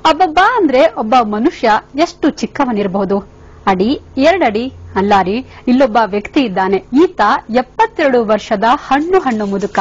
ಅಬ್ಬಬ್ಬ ಅಂದ್ರೆ ಒಬ್ಬ ಮನುಷ್ಯ ಎಷ್ಟು ಚಿಕ್ಕವನಿರಬಹುದು. ಅಡಿ 2 ಅಡಿ ಅಲ್ಲಾರಿ. ಇಲ್ಲೊಬ್ಬ ವ್ಯಕ್ತಿ ಇದ್ದಾನೆ. ಈತ 72 ವರ್ಷದ ಹಣ್ಣು ಮುದುಕ.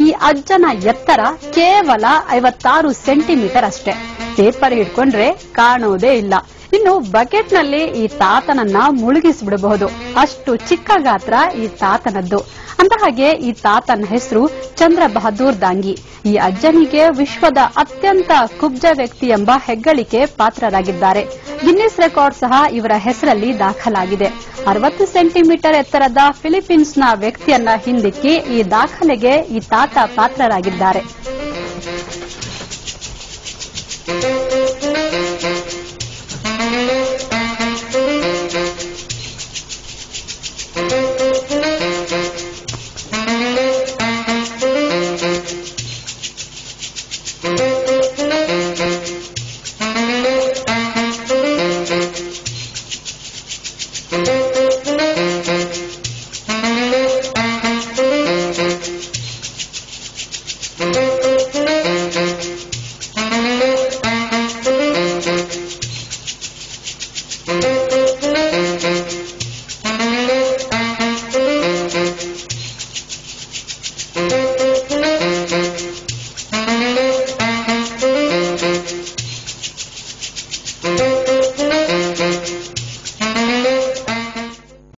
ಈ ಅಜ್ಜನ ಎತ್ತರ ಕೇವಲ 56 ಸೆಂಟಿಮೀಟರ್ ಅಷ್ಟೇ. ಪೇಪರ್ ಹಿಡ್ಕೊಂಡ್ರೆ ಕಾಣೋದೇ ಇಲ್ಲ. ಇನ್ನು ಬಕೆಟ್ನಲ್ಲಿ ಈ ತಾತನನ್ನ ಮುಳುಗಿಸಿಬಿಡಬಹುದು. ಅಷ್ಟು ಚಿಕ್ಕ ಗಾತ್ರ ಈ ತಾತನದ್ದು. ಅಂದಹಾಗೆ ಈ ತಾತನ ಹೆಸರು ಚಂದ್ರ ಬಹದ್ದೂರ್ ದಾಂಗಿ. ಈ ಅಜ್ಜನಿಗೆ ವಿಶ್ವದ ಅತ್ಯಂತ ಕುಬ್ಜ ವ್ಯಕ್ತಿ ಎಂಬ ಹೆಗ್ಗಳಿಕೆ ಪಾತ್ರರಾಗಿದ್ದಾರೆ. ಗಿನ್ನಿಸ್ ರೆಕಾರ್ಡ್ ಸಹ ಇವರ ಹೆಸರಲ್ಲಿ ದಾಖಲಾಗಿದೆ. 60 ಸೆಂಟಿಮೀಟರ್ ಎತ್ತರದ ಫಿಲಿಪೀನ್ಸ್ನ ವ್ಯಕ್ತಿಯನ್ನ ಹಿಂದಿಕ್ಕಿ ಈ ದಾಖಲೆಗೆ ಈ ತಾತ ಪಾತ್ರರಾಗಿದ್ದಾರೆ.